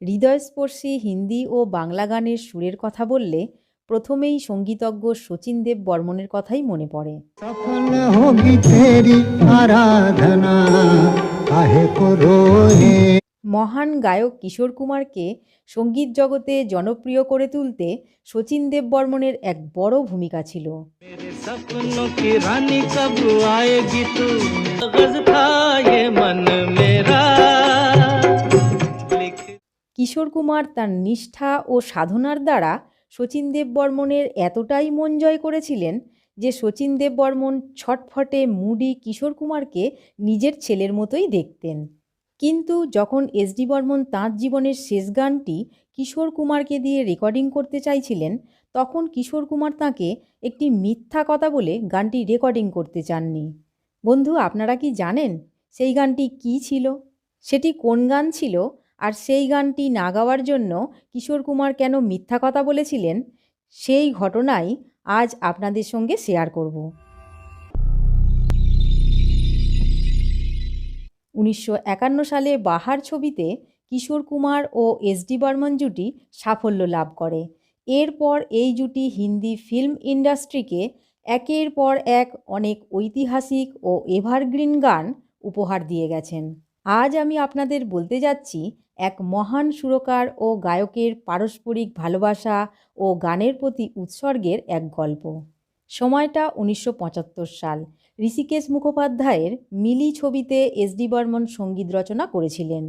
হৃদয়স্পর্শী হিন্দি ও বাংলা গানের সুরের কথা বললে প্রথমেই সঙ্গীতজ্ঞ শচীন দেব বর্মনের কথাই মনে পড়ে। মহান গায়ক কিশোর কুমারকে সঙ্গীত জগতে জনপ্রিয় করে তুলতে শচীন দেব বর্মনের এক বড় ভূমিকা ছিল। কিশোর কুমার তার নিষ্ঠা ও সাধনার দ্বারা শচীন দেব বর্মনের এতটাই মন জয় করেছিলেন যে শচীন দেব বর্মন ছটফটে মুডি কিশোর কুমারকে নিজের ছেলের মতোই দেখতেন। কিন্তু যখন এসডি বর্মন তাঁর জীবনের শেষ গানটি কিশোর কুমারকে দিয়ে রেকর্ডিং করতে চাইছিলেন, তখন কিশোর কুমার তাঁকে একটি মিথ্যা কথা বলে গানটি রেকর্ডিং করতে চাননি। বন্ধু, আপনারা কি জানেন সেই গানটি কী ছিল? সেটি কোন গান ছিল? আর সেই গানটি না গাওয়ার জন্য কিশোর কুমার কেন মিথ্যা কথা বলেছিলেন, সেই ঘটনাই আজ আপনাদের সঙ্গে শেয়ার করব। 1951 সালে বাহার ছবিতে কিশোর কুমার ও এসডি বর্মন জুটি সাফল্য লাভ করে। এরপর এই জুটি হিন্দি ফিল্ম ইন্ডাস্ট্রিকে একের পর এক অনেক ঐতিহাসিক ও এভারগ্রিন গান উপহার দিয়ে গেছেন। আজ আমি আপনাদের বলতে যাচ্ছি এক মহান সুরকার ও গায়কের পারস্পরিক ভালোবাসা ও গানের প্রতি উৎসর্গের এক গল্প। সময়টা 1975 সাল। ঋষিকেশ মুখোপাধ্যায়ের মিলি ছবিতে এসডি বর্মন সঙ্গীত রচনা করেছিলেন।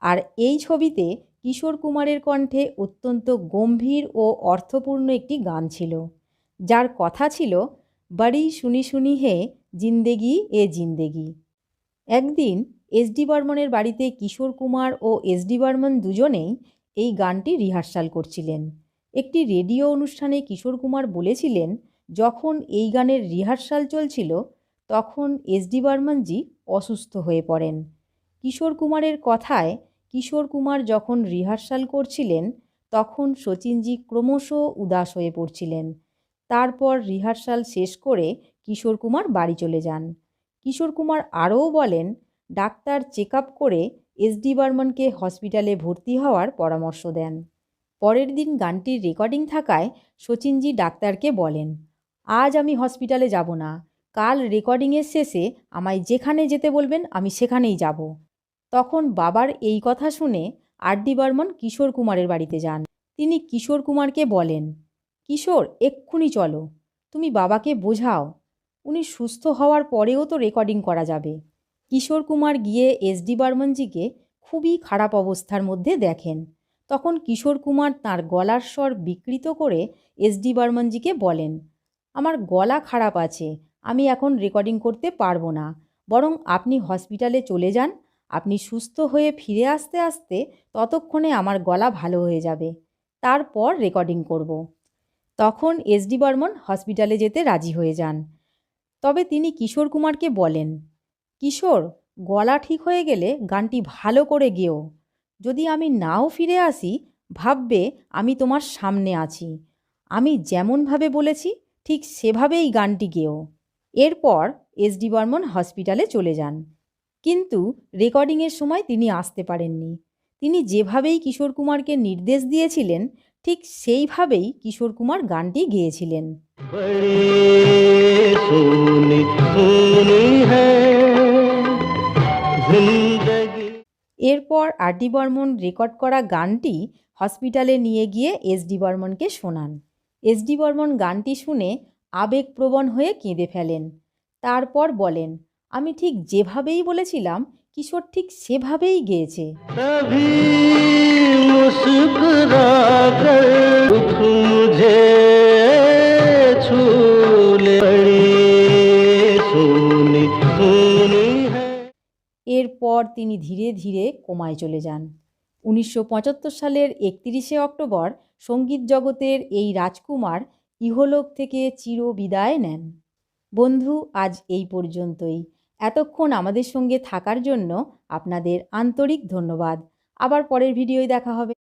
আর এই ছবিতে কিশোর কুমারের কণ্ঠে অত্যন্ত গম্ভীর ও অর্থপূর্ণ একটি গান ছিল, যার কথা ছিল বড়ি শুনি শুনি হে জিন্দেগি এ জিন্দেগি। একদিন এসডি বর্মনের বাড়িতে কিশোর কুমার ও এসডি বর্মন দুজনেই এই গানটি রিহার্সাল করছিলেন। একটি রেডিও অনুষ্ঠানে কিশোর কুমার বলেছিলেন, যখন এই গানের রিহার্সাল চলছিল তখন এসডি বর্মনজি অসুস্থ হয়ে পড়েন। কিশোর কুমারের কথায় কিশোর কুমার যখন রিহার্সাল করছিলেন তখন শচীনজি ক্রমশ উদাস হয়ে পড়ছিলেন। তারপর রিহার্সাল শেষ করে কিশোর কুমার বাড়ি চলে যান। কিশোর কুমার আরও বলেন, ডাক্তার চেক আপ করে এসডি বর্মনকে হসপিটালে ভর্তি হওয়ার পরামর্শ দেন। পরের দিন গানটির রেকর্ডিং থাকায় শচীনজি ডাক্তারকে বলেন, আজ আমি হসপিটালে যাব না, কাল রেকর্ডিংয়ের শেষে আমায় যেখানে যেতে বলবেন আমি সেখানেই যাব। তখন বাবার এই কথা শুনে আর.ডি. বর্মন কিশোর কুমারের বাড়িতে যান। তিনি কিশোর কুমারকে বলেন, কিশোর, এক্ষুনি চলো, তুমি বাবাকে বোঝাও, উনি সুস্থ হওয়ার পরেও তো রেকর্ডিং করা যাবে। কিশোর কুমার গিয়ে এসডি বর্মনজিকে খুবই খারাপ অবস্থার মধ্যে দেখেন। তখন কিশোর কুমার তাঁর গলার স্বর বিকৃত করে এসডি বর্মনজিকে বলেন, আমার গলা খারাপ আছে, আমি এখন রেকর্ডিং করতে পারবো না, বরং আপনি হসপিটালে চলে যান, আপনি সুস্থ হয়ে ফিরে আসতে আসতে ততক্ষণে আমার গলা ভালো হয়ে যাবে, তারপর রেকর্ডিং করব। তখন এসডি বর্মন হসপিটালে যেতে রাজি হয়ে যান। তবে তিনি কিশোর কুমারকে বলেন, কিশোর, গলা ঠিক হয়ে গেলে গানটি ভালো করে গেও, যদি আমি নাও ফিরে আসি ভাববে আমি তোমার সামনে আছি, আমি যেমনভাবে বলেছি ঠিক সেভাবেই গানটি গেও। এরপর এসডি বর্মন হসপিটালে চলে যান, কিন্তু রেকর্ডিংয়ের সময় তিনি আসতে পারেননি। তিনি যেভাবেই কিশোর কুমারকে নির্দেশ দিয়েছিলেন ঠিক সেইভাবেই কিশোর কুমার গানটি গেয়েছিলেন। এরপর আর.ডি. বর্মন রেকর্ড করা গানটি হসপিটালে নিয়ে গিয়ে এসডি বর্মনকে শোনান। এসডি বর্মন গানটি শুনে আবেগপ্রবণ হয়ে কেঁদে ফেলেন। তারপর বলেন, আমি ঠিক যেভাবেই বলেছিলাম কিশোর ঠিক সেভাবেই গেয়েছে। এরপর তিনি ধীরে ধীরে কোমায় চলে যান। 1975 সালের 31শে অক্টোবর সঙ্গীত জগতের এই রাজকুমার ইহলোক থেকে চির বিদায় নেন। বন্ধু, আজ এই পর্যন্তই। এতক্ষণ আমাদের সঙ্গে থাকার জন্য আপনাদের আন্তরিক ধন্যবাদ। আবার পরের ভিডিওয় দেখা হবে।